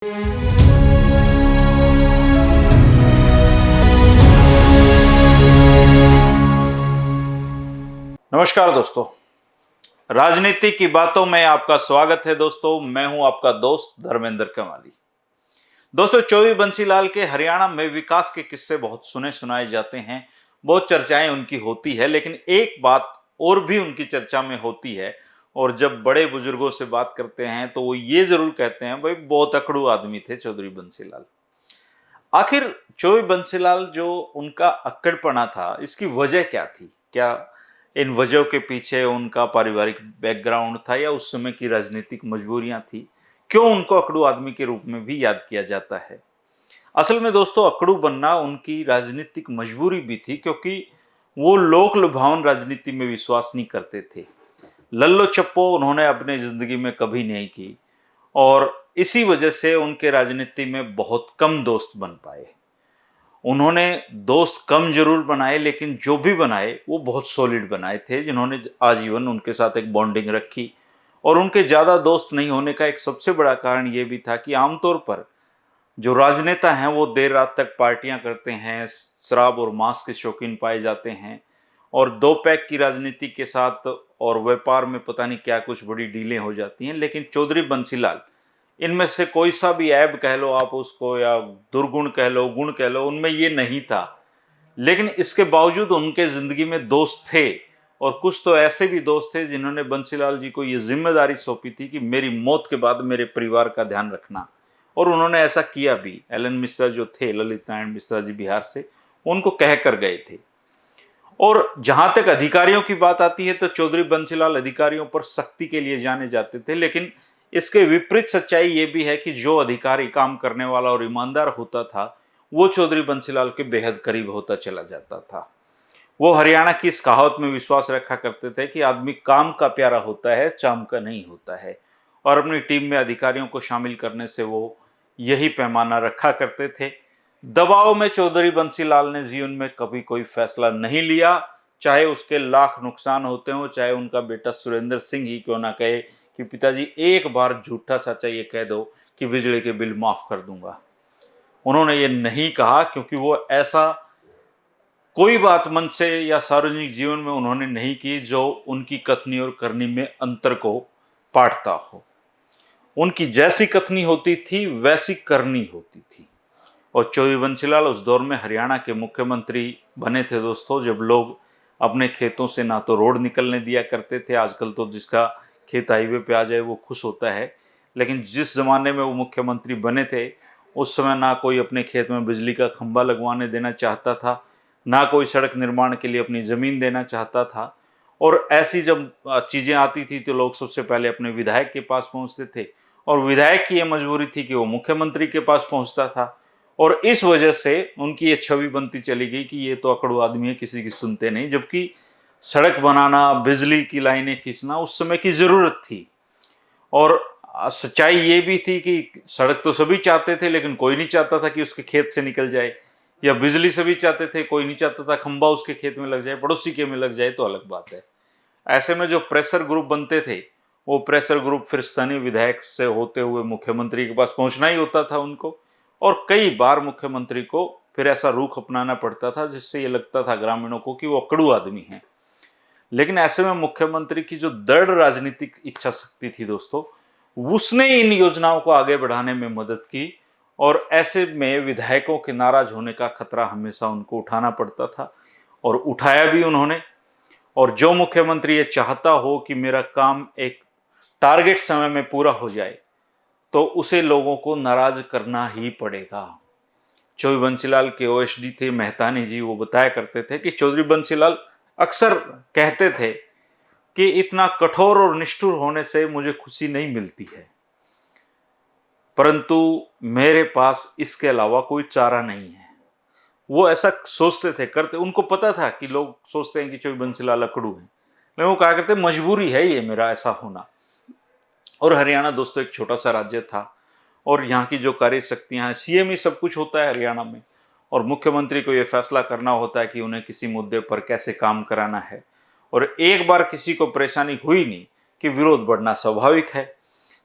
नमस्कार दोस्तों, राजनीति की बातों में आपका स्वागत है। दोस्तों, मैं हूं आपका दोस्त धर्मेंद्र कमाली। दोस्तों, चौधरी बंसीलाल के हरियाणा में विकास के किस्से बहुत सुने सुनाए जाते हैं, बहुत चर्चाएं उनकी होती है, लेकिन एक बात और भी उनकी चर्चा में होती है। और जब बड़े बुजुर्गों से बात करते हैं तो वो ये जरूर कहते हैं, भाई बहुत अकड़ू आदमी थे चौधरी बंसीलाल। आखिर चौधरी बंसीलाल जो उनका अक्कड़पना था, इसकी वजह क्या थी? क्या इन वजहों के पीछे उनका पारिवारिक बैकग्राउंड था या उस समय की राजनीतिक मजबूरियां थी? क्यों उनको अकड़ू आदमी के रूप में भी याद किया जाता है? असल में दोस्तों, अकड़ू बनना उनकी राजनीतिक मजबूरी भी थी, क्योंकि वो लोक लुभावन राजनीति में विश्वास नहीं करते थे। लल्लो चप्पो उन्होंने अपने जिंदगी में कभी नहीं की, और इसी वजह से उनके राजनीति में बहुत कम दोस्त बन पाए। उन्होंने दोस्त कम जरूर बनाए, लेकिन जो भी बनाए वो बहुत सॉलिड बनाए थे, जिन्होंने आजीवन उनके साथ एक बॉन्डिंग रखी। और उनके ज़्यादा दोस्त नहीं होने का एक सबसे बड़ा कारण ये भी था कि आमतौर पर जो राजनेता हैं वो देर रात तक पार्टियां करते हैं, शराब और मांस के शौकीन पाए जाते हैं, और दो पैक की राजनीति के साथ और व्यापार में पता नहीं क्या कुछ बड़ी डीलें हो जाती हैं। लेकिन चौधरी बंसीलाल, इनमें से कोई सा भी ऐब कह लो आप उसको, या दुर्गुण कह लो, गुण कह लो, उनमें ये नहीं था। लेकिन इसके बावजूद उनके जिंदगी में दोस्त थे, और कुछ तो ऐसे भी दोस्त थे जिन्होंने बंसीलाल जी को ये जिम्मेदारी सौंपी थी कि मेरी मौत के बाद मेरे परिवार का ध्यान रखना। और उन्होंने ऐसा किया भी। एलन मिश्रा जो थे, ललित नारायण मिश्रा जी बिहार से, उनको कह कर गए थे। और जहां तक अधिकारियों की बात आती है तो चौधरी बंसीलाल अधिकारियों पर सख्ती के लिए जाने जाते थे, लेकिन इसके विपरीत सच्चाई ये भी है कि जो अधिकारी काम करने वाला और ईमानदार होता था, वो चौधरी बंसीलाल के बेहद करीब होता चला जाता था। वो हरियाणा की इस कहावत में विश्वास रखा करते थे कि आदमी काम का प्यारा होता है, चाम का नहीं होता है। और अपनी टीम में अधिकारियों को शामिल करने से वो यही पैमाना रखा करते थे। दबाव में चौधरी बंसीलाल ने जीवन में कभी कोई फैसला नहीं लिया, चाहे उसके लाख नुकसान होते हो, चाहे उनका बेटा सुरेंद्र सिंह ही क्यों ना कहे कि पिताजी एक बार झूठा सच्चा ये कह दो कि बिजली के बिल माफ कर दूंगा। उन्होंने ये नहीं कहा, क्योंकि वो ऐसा कोई बात मन से या सार्वजनिक जीवन में उन्होंने नहीं की जो उनकी कथनी और करनी में अंतर को पाटता हो। उनकी जैसी कथनी होती थी वैसी करनी होती थी। और चौधरी बंसीलाल उस दौर में हरियाणा के मुख्यमंत्री बने थे दोस्तों, जब लोग अपने खेतों से ना तो रोड निकलने दिया करते थे। आजकल तो जिसका खेत हाईवे पे आ जाए वो खुश होता है, लेकिन जिस जमाने में वो मुख्यमंत्री बने थे, उस समय ना कोई अपने खेत में बिजली का खंभा लगवाने देना चाहता था, ना कोई सड़क निर्माण के लिए अपनी जमीन देना चाहता था। और ऐसी जब चीजें आती थी तो लोग सबसे पहले अपने विधायक के पास पहुंचते थे, और विधायक की यह मजबूरी थी कि वो मुख्यमंत्री के पास पहुंचता था। और इस वजह से उनकी ये छवि बनती चली गई कि ये तो अकड़ू आदमी है, किसी की सुनते नहीं। जबकि सड़क बनाना, बिजली की लाइनें खींचना उस समय की जरूरत थी। और सच्चाई ये भी थी कि सड़क तो सभी चाहते थे, लेकिन कोई नहीं चाहता था कि उसके खेत से निकल जाए, या बिजली सभी चाहते थे, कोई नहीं चाहता था खंबा उसके खेत में लग जाए, पड़ोसी के में लग जाए तो अलग बात है। ऐसे में जो प्रेशर ग्रुप बनते थे, वो प्रेशर ग्रुप फिर स्थानीय विधायक से होते हुए मुख्यमंत्री के पास पहुंचना ही होता था उनको। और कई बार मुख्यमंत्री को फिर ऐसा रुख अपनाना पड़ता था जिससे ये लगता था ग्रामीणों को कि वो अकड़ू आदमी है। लेकिन ऐसे में मुख्यमंत्री की जो दृढ़ राजनीतिक इच्छा शक्ति थी दोस्तों, उसने इन योजनाओं को आगे बढ़ाने में मदद की। और ऐसे में विधायकों के नाराज होने का खतरा हमेशा उनको उठाना पड़ता था, और उठाया भी उन्होंने। और जो मुख्यमंत्री ये चाहता हो कि मेरा काम एक टारगेट समय में पूरा हो जाए, तो उसे लोगों को नाराज करना ही पड़ेगा। चौधरी बंसीलाल के ओएसडी थे मेहतानी जी, वो बताया करते थे कि चौधरी बंसीलाल अक्सर कहते थे कि इतना कठोर और निष्ठुर होने से मुझे खुशी नहीं मिलती है, परंतु मेरे पास इसके अलावा कोई चारा नहीं है। वो ऐसा सोचते थे, करते। उनको पता था कि लोग सोचते हैं कि चौधरी बंसीलाल अकड़ू है, लेकिन वो कहा करते मजबूरी है ये मेरा ऐसा होना। और हरियाणा दोस्तों एक छोटा सा राज्य था, और यहाँ की जो कार्य शक्तियाँ हैं, सीएम ही सब कुछ होता है हरियाणा में, और मुख्यमंत्री को ये फैसला करना होता है कि उन्हें किसी मुद्दे पर कैसे काम कराना है। और एक बार किसी को परेशानी हुई नहीं कि विरोध बढ़ना स्वाभाविक है।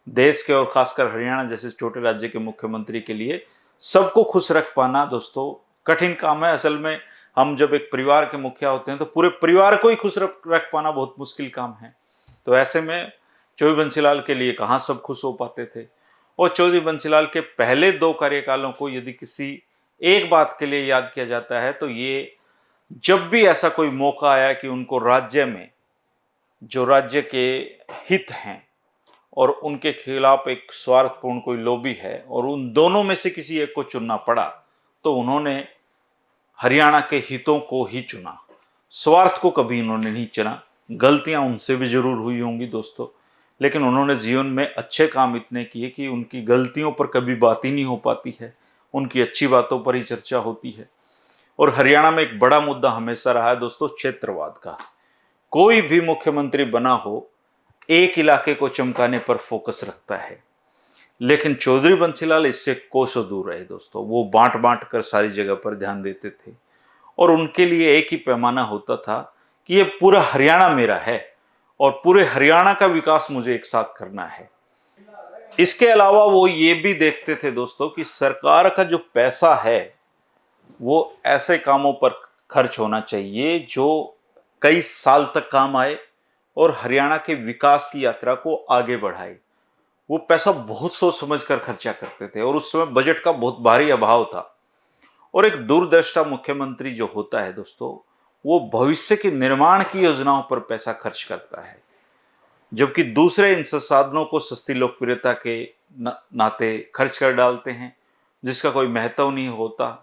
देश के और खासकर हरियाणा जैसे छोटे राज्य के मुख्यमंत्री के लिए सबको खुश रख पाना दोस्तों कठिन काम है। असल में हम जब एक परिवार के मुखिया होते हैं तो पूरे परिवार को ही खुश रख पाना बहुत मुश्किल काम है। तो ऐसे में चौधरी बंसीलाल के लिए कहाँ सब खुश हो पाते थे। और चौधरी बंसीलाल के पहले 2 कार्यकालों को यदि किसी एक बात के लिए याद किया जाता है तो ये, जब भी ऐसा कोई मौका आया कि उनको राज्य में जो राज्य के हित हैं और उनके खिलाफ एक स्वार्थपूर्ण कोई लॉबी है और उन दोनों में से किसी एक को चुनना पड़ा, तो उन्होंने हरियाणा के हितों को ही चुना, स्वार्थ को कभी उन्होंने नहीं चुना। गलतियां उनसे भी जरूर हुई होंगी दोस्तों, लेकिन उन्होंने जीवन में अच्छे काम इतने किए कि उनकी गलतियों पर कभी बात ही नहीं हो पाती है, उनकी अच्छी बातों पर ही चर्चा होती है। और हरियाणा में एक बड़ा मुद्दा हमेशा रहा है दोस्तों क्षेत्रवाद का। कोई भी मुख्यमंत्री बना हो एक इलाके को चमकाने पर फोकस रखता है, लेकिन चौधरी बंसीलाल इससे कोसों दूर रहे दोस्तों। वो बांट बांट कर सारी जगह पर ध्यान देते थे और उनके लिए एक ही पैमाना होता था कि ये पूरा हरियाणा मेरा है और पूरे हरियाणा का विकास मुझे एक साथ करना है। इसके अलावा वो ये भी देखते थे दोस्तों कि सरकार का जो पैसा है वो ऐसे कामों पर खर्च होना चाहिए जो कई साल तक काम आए और हरियाणा के विकास की यात्रा को आगे बढ़ाए। वो पैसा बहुत सोच समझ कर खर्चा करते थे और उस समय बजट का बहुत भारी अभाव था। और एक दूरदृष्टा मुख्यमंत्री जो होता है दोस्तों, वो भविष्य के निर्माण की योजनाओं पर पैसा खर्च करता है, जबकि दूसरे इन संसाधनों को सस्ती लोकप्रियता के नाते खर्च कर डालते हैं जिसका कोई महत्व नहीं होता।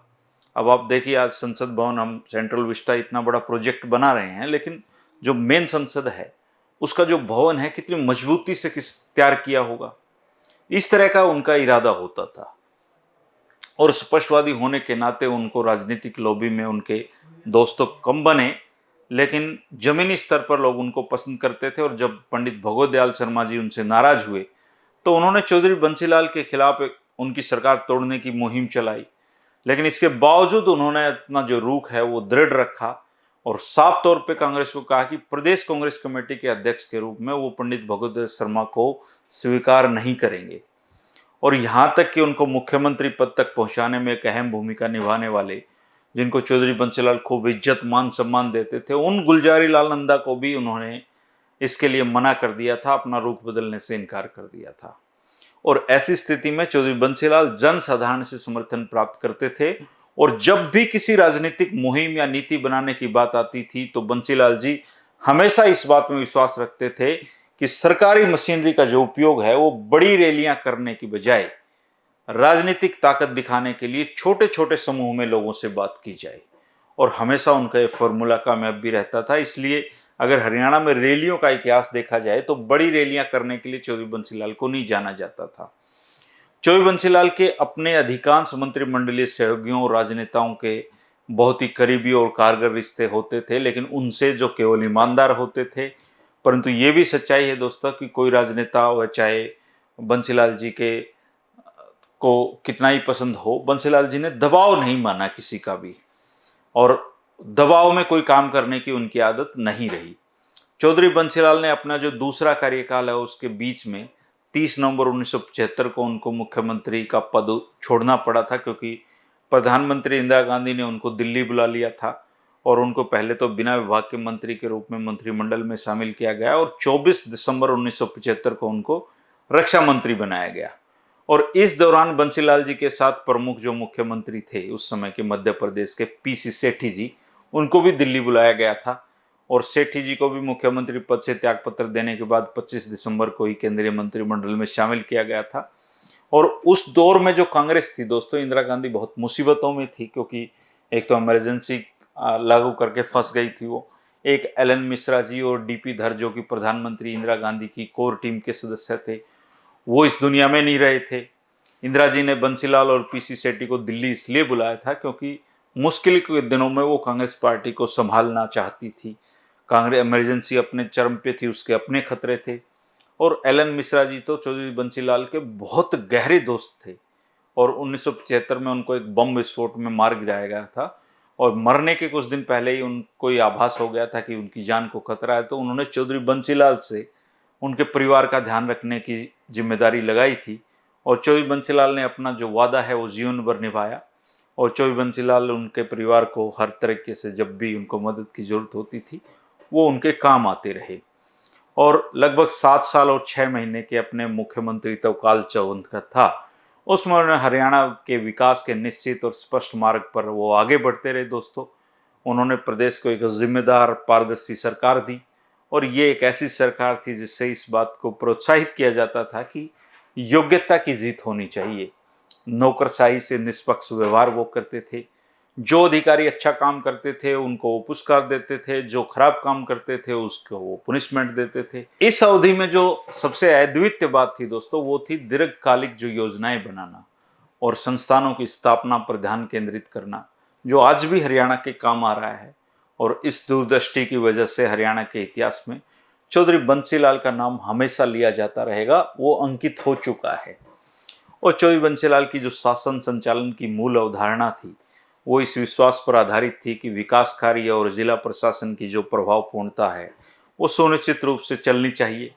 अब आप देखिए आज संसद भवन, हम सेंट्रल विस्टा इतना बड़ा प्रोजेक्ट बना रहे हैं, लेकिन जो मेन संसद है उसका जो भवन है कितनी मजबूती से तैयार किया होगा, इस तरह का उनका इरादा होता था। और स्पष्टवादी होने के नाते उनको राजनीतिक लॉबी में उनके दोस्त तो कम बने, लेकिन जमीनी स्तर पर लोग उनको पसंद करते थे। और जब पंडित भगवत दयाल शर्मा जी उनसे नाराज हुए तो उन्होंने चौधरी बंसीलाल के खिलाफ उनकी सरकार तोड़ने की मुहिम चलाई, लेकिन इसके बावजूद उन्होंने अपना जो रुख है वो दृढ़ रखा और साफ तौर पे कांग्रेस को कहा कि प्रदेश कांग्रेस कमेटी के अध्यक्ष के रूप में वो पंडित भगवत दयाल शर्मा को स्वीकार नहीं करेंगे। और यहां तक कि उनको मुख्यमंत्री पद तक पहुंचाने में एक अहम भूमिका निभाने वाले, जिनको चौधरी बंसीलाल खूब इज्जत मान सम्मान देते थे, उन गुलजारी लाल नंदा को भी उन्होंने इसके लिए मना कर दिया था, अपना रुख बदलने से इनकार कर दिया था। और ऐसी स्थिति में चौधरी बंसीलाल जनसाधारण से समर्थन प्राप्त करते थे और जब भी किसी राजनीतिक मुहिम या नीति बनाने की बात आती थी तो बंसीलाल जी हमेशा इस बात में विश्वास रखते थे कि सरकारी मशीनरी का जो उपयोग है वो बड़ी रैलियां करने की बजाय राजनीतिक ताकत दिखाने के लिए छोटे छोटे समूह में लोगों से बात की जाए। और हमेशा उनका ये फॉर्मूला कामयाब भी रहता था। इसलिए अगर हरियाणा में रैलियों का इतिहास देखा जाए तो बड़ी रैलियां करने के लिए चौधरी बंसीलाल को नहीं जाना जाता था। चौधरी बंसीलाल के अपने अधिकांश मंत्रिमंडलीय सहयोगियों और राजनेताओं के बहुत ही करीबी और कारगर रिश्ते होते थे, लेकिन उनसे जो केवल ईमानदार होते थे। परंतु ये भी सच्चाई है दोस्तों कि कोई राजनेता व चाहे बंसीलाल जी के को कितना ही पसंद हो, बंसीलाल जी ने दबाव नहीं माना किसी का भी, और दबाव में कोई काम करने की उनकी आदत नहीं रही। चौधरी बंसीलाल ने अपना जो दूसरा कार्यकाल है उसके बीच में 30 नवंबर 1975 को उनको मुख्यमंत्री का पद छोड़ना पड़ा था, क्योंकि प्रधानमंत्री इंदिरा गांधी ने उनको दिल्ली बुला लिया था और उनको पहले तो बिना विभाग के मंत्री के रूप में मंत्रिमंडल में शामिल किया गया और 24 दिसंबर 1975 को उनको रक्षा मंत्री बनाया गया। और इस दौरान बंसीलाल जी के साथ प्रमुख जो मुख्यमंत्री थे उस समय के मध्य प्रदेश के पीसी सेठी जी, उनको भी दिल्ली बुलाया गया था और सेठी जी को भी मुख्यमंत्री पद से त्यागपत्र देने के बाद 25 दिसंबर को ही केंद्रीय मंत्रिमंडल में शामिल किया गया था। और उस दौर में जो कांग्रेस थी दोस्तों, इंदिरा गांधी बहुत मुसीबतों में थी, क्योंकि एक तो इमरजेंसी लागू करके फंस गई थी वो, एक एलन मिश्रा जी और डीपी धर जो कि प्रधानमंत्री इंदिरा गांधी की कोर टीम के सदस्य थे, वो इस दुनिया में नहीं रहे थे। इंदिरा जी ने बंसीलाल और पीसी सेठी को दिल्ली इसलिए बुलाया था क्योंकि मुश्किल के दिनों में वो कांग्रेस पार्टी को संभालना चाहती थी। कांग्रेस इमरजेंसी अपने चरम पे थी, उसके अपने खतरे थे। और एलन मिश्रा जी तो चौधरी बंसीलाल के बहुत गहरे दोस्त थे और 1975 में उनको एक बम विस्फोट में मार गिराया गया था और मरने के कुछ दिन पहले ही उनको ये आभास हो गया था कि उनकी जान को खतरा है। तो उन्होंने चौधरी बंसीलाल से उनके परिवार का ध्यान रखने की जिम्मेदारी लगाई थी। और चौधरी बंसीलाल ने अपना जो वादा है वो जीवन भर निभाया। और चौधरी बंसीलाल उनके परिवार को हर तरीके से जब भी उनको मदद की जरूरत होती थी वो उनके काम आते रहे। और लगभग 7 साल और 6 महीने के अपने मुख्यमंत्री काल जो उनका था, उसमें उन्होंने हरियाणा के विकास के निश्चित और स्पष्ट मार्ग पर वो आगे बढ़ते रहे दोस्तों। उन्होंने प्रदेश को एक जिम्मेदार पारदर्शी सरकार दी। और ये एक ऐसी सरकार थी जिससे इस बात को प्रोत्साहित किया जाता था कि योग्यता की जीत होनी चाहिए। नौकरशाही से निष्पक्ष व्यवहार वो करते थे। जो अधिकारी अच्छा काम करते थे उनको वो पुरस्कार देते थे, जो खराब काम करते थे उसको वो पुनिशमेंट देते थे। इस अवधि में जो सबसे अद्वितीय बात थी दोस्तों वो थी दीर्घकालिक जो योजनाएं बनाना और संस्थानों की स्थापना पर ध्यान केंद्रित करना, जो आज भी हरियाणा के काम आ रहा है। और इस दूरदृष्टि की वजह से हरियाणा के इतिहास में चौधरी बंसीलाल का नाम हमेशा लिया जाता रहेगा, वो अंकित हो चुका है। और चौधरी बंसीलाल की जो शासन संचालन की मूल अवधारणा थी वो इस विश्वास पर आधारित थी कि विकास कार्य और जिला प्रशासन की जो प्रभावपूर्णता है वो सुनिश्चित रूप से चलनी चाहिए।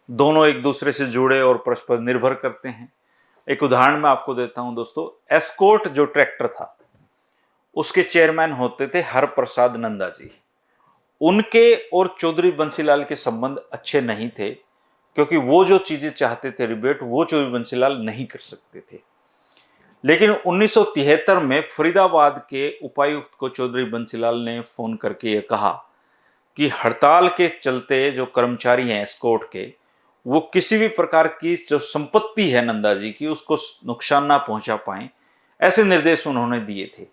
दोनों एक दूसरे से जुड़े और परस्पर निर्भर करते हैं। एक उदाहरण मैं आपको देता हूं दोस्तों। एस्कॉर्ट जो ट्रैक्टर था उसके चेयरमैन होते थे हरप्रसाद नंदा जी। उनके और चौधरी बंसीलाल के संबंध अच्छे नहीं थे क्योंकि वो जो चीजें चाहते थे रिबेट वो चौधरी बंसीलाल नहीं कर सकते थे। लेकिन 1973 में फरीदाबाद के उपायुक्त को चौधरी बंसीलाल ने फोन करके ये कहा कि हड़ताल के चलते जो कर्मचारी हैं एस्कॉर्ट के, वो किसी भी प्रकार की जो संपत्ति है नंदा जी की उसको नुकसान ना पहुंचा पाए, ऐसे निर्देश उन्होंने दिए थे।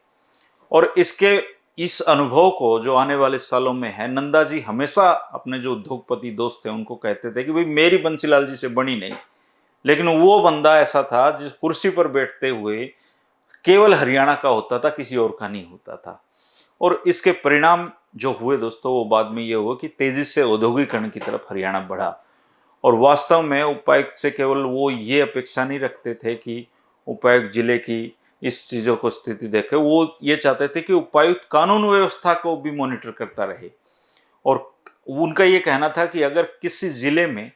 और इस अनुभव को जो आने वाले सालों में है, नंदा जी हमेशा अपने जो उद्योगपति दोस्त थे उनको कहते थे कि भाई मेरी बंसीलाल जी से बनी नहीं। लेकिन वो बंदा ऐसा था जिस कुर्सी पर बैठते हुए केवल हरियाणा का होता था, किसी और का नहीं होता था। और इसके परिणाम जो हुए दोस्तों वो बाद में ये हुआ कि तेजी से औद्योगिकरण की तरफ हरियाणा बढ़ा। और वास्तव में उपायुक्त से केवल वो ये अपेक्षा नहीं रखते थे कि उपायुक्त जिले की इस चीज़ों को स्थिति देखे, वो ये चाहते थे कि उपायुक्त कानून व्यवस्था को भी मॉनिटर करता रहे। और उनका ये कहना था कि अगर किसी जिले में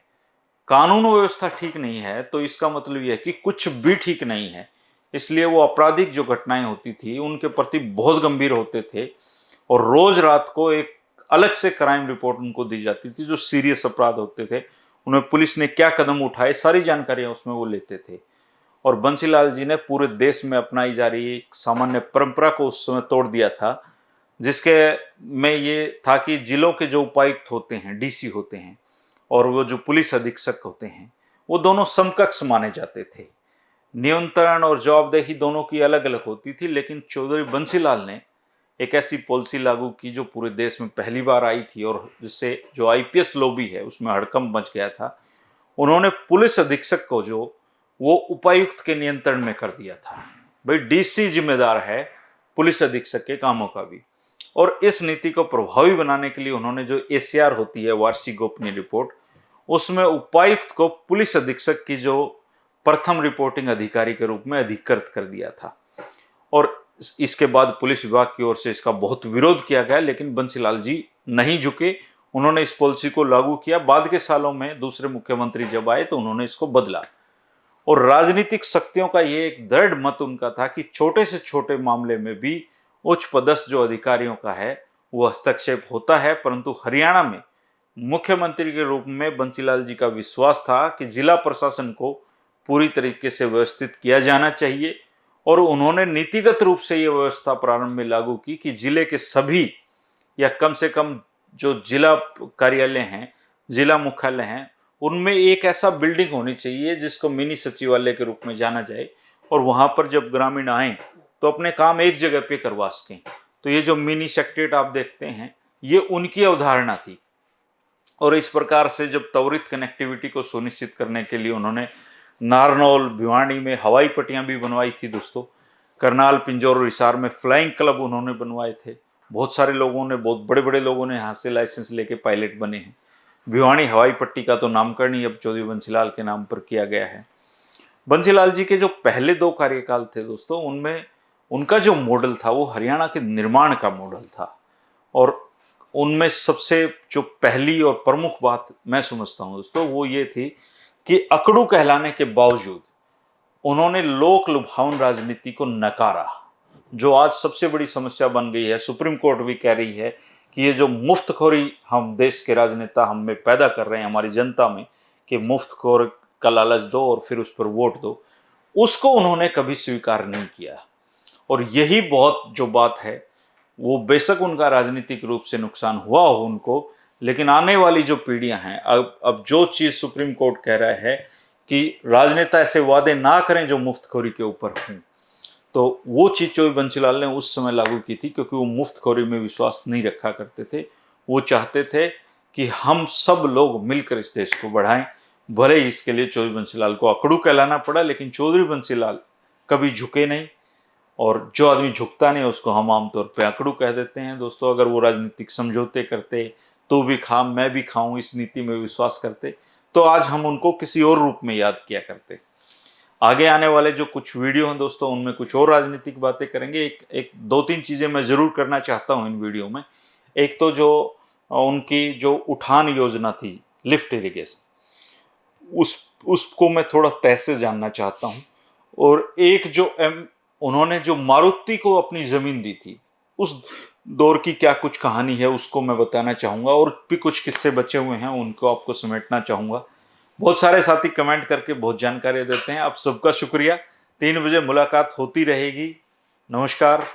कानून व्यवस्था ठीक नहीं है तो इसका मतलब यह है कि कुछ भी ठीक नहीं है। इसलिए वो आपराधिक जो घटनाएं होती थी उनके प्रति बहुत गंभीर होते थे। और रोज रात को एक अलग से क्राइम रिपोर्ट उनको दी जाती थी, जो सीरियस अपराध होते थे उनमें पुलिस ने क्या कदम उठाए सारी जानकारियां उसमें वो लेते थे। और बंसीलाल जी ने पूरे देश में अपनाई जा रही एक सामान्य परंपरा को उस समय तोड़ दिया था, जिसके में ये था कि जिलों के जो उपायुक्त होते हैं, डीसी होते हैं, और वो जो पुलिस अधीक्षक होते हैं वो दोनों समकक्ष माने जाते थे। नियंत्रण और जवाबदेही दोनों की अलग अलग होती थी। लेकिन चौधरी बंसीलाल ने एक ऐसी पॉलिसी लागू की जो पूरे देश में पहली बार आई थी और जिससे जो आईपीएस लॉबी है उसमें हड़कंप मच गया था। उन्होंने पुलिस अधीक्षक को जो वो उपायुक्त के नियंत्रण में कर दिया था। भाई डीसी जिम्मेदार है पुलिस अधीक्षक के कामों का भी। और इस नीति को प्रभावी बनाने के लिए उन्होंने जो एसीआर होती है, वार्षिक गोपनीय रिपोर्ट, उसमें उपायुक्त को पुलिस अधीक्षक की जो प्रथम रिपोर्टिंग अधिकारी के रूप में अधिकृत कर दिया था। और इसके बाद पुलिस विभाग की ओर से इसका बहुत विरोध किया गया, लेकिन बंसीलाल जी नहीं झुके। उन्होंने इस पॉलिसी को लागू किया। बाद के सालों में दूसरे मुख्यमंत्री जब आए तो उन्होंने इसको बदला। और राजनीतिक शक्तियों का ये एक दृढ़ मत उनका था कि छोटे से छोटे मामले में भी उच्च पदस्थ जो अधिकारियों का है वो हस्तक्षेप होता है। परंतु हरियाणा में मुख्यमंत्री के रूप में बंसीलाल जी का विश्वास था कि जिला प्रशासन को पूरी तरीके से व्यवस्थित किया जाना चाहिए। और उन्होंने नीतिगत रूप से ये व्यवस्था प्रारंभ में लागू की कि जिले के सभी या कम से कम जो जिला कार्यालय हैं, जिला मुख्यालय हैं, उनमें एक ऐसा बिल्डिंग होनी चाहिए जिसको मिनी सचिवालय के रूप में जाना जाए। और वहां पर जब ग्रामीण आए तो अपने काम एक जगह पे करवा सकें। तो ये जो मिनी सेक्रेटेरिएट आप देखते हैं ये उनकी अवधारणा थी। और इस प्रकार से जब त्वरित कनेक्टिविटी को सुनिश्चित करने के लिए उन्होंने नारनौल भिवानी में हवाई पट्टियां भी बनवाई थी दोस्तों। करनाल, पिंजौर और हिसार में फ्लाइंग क्लब उन्होंने बनवाए थे। बहुत सारे लोगों ने, बहुत बड़े बड़े लोगों ने यहाँ से लाइसेंस लेके पायलट बने हैं। भिवानी हवाई पट्टी का तो नामकरण ही अब चौधरी बंसीलाल के नाम पर किया गया है। बंसीलाल जी के जो पहले 2 कार्यकाल थे दोस्तों, उनमें उनका जो मॉडल था वो हरियाणा के निर्माण का मॉडल था। और उनमें सबसे जो पहली और प्रमुख बात मैं समझता हूं दोस्तों, वो ये थी कि अकड़ू कहलाने के बावजूद उन्होंने लोक लुभावन राजनीति को नकारा, जो आज सबसे बड़ी समस्या बन गई है। सुप्रीम कोर्ट भी कह रही है कि ये जो मुफ्तखोरी हम देश के राजनेता हम में पैदा कर रहे हैं, हमारी जनता में, कि मुफ्तखोर का लालच दो और फिर उस पर वोट दो, उसको उन्होंने कभी स्वीकार नहीं किया। और यही बहुत जो बात है, वो बेशक उनका राजनीतिक रूप से नुकसान हुआ हो उनको, लेकिन आने वाली जो पीढ़ियां हैं, अब जो चीज सुप्रीम कोर्ट कह रहा है कि राजनेता ऐसे वादे ना करें जो मुफ्तखोरी के ऊपर हों, तो वो चीज चोई बंसीलाल ने उस समय लागू की थी, क्योंकि वो मुफ्तखोरी में विश्वास नहीं रखा करते थे। वो चाहते थे कि हम सब लोग मिलकर इस देश को बढ़ाएं। भले ही इसके लिए चौधरी बंसीलाल को अकड़ू कहलाना पड़ा, लेकिन चौधरी बंसीलाल कभी झुके नहीं। और जो आदमी झुकता नहीं उसको हम आमतौर पे अकड़ू कह देते हैं दोस्तों। अगर वो राजनीतिक समझौते करते, तू भी खा मैं भी खाऊं, इस नीति में विश्वास करते, तो आज हम उनको किसी और रूप में याद किया करते। आगे आने वाले जो कुछ वीडियो हैं दोस्तों, उनमें कुछ और राजनीतिक बातें करेंगे। एक दो तीन चीजें मैं जरूर करना चाहता हूं इन वीडियो में। एक तो जो उनकी जो उठान योजना थी, लिफ्ट इरिगेशन, उसको मैं थोड़ा तह से जानना चाहता हूं। और एक जो उन्होंने जो मारुति को अपनी जमीन दी थी, उस दौर की क्या कुछ कहानी है उसको मैं बताना चाहूंगा। और भी कुछ किस्से बचे हुए हैं, उनको आपको समेटना चाहूंगा। बहुत सारे साथी कमेंट करके बहुत जानकारी देते हैं, आप सबका शुक्रिया। 3 बजे मुलाकात होती रहेगी। नमस्कार।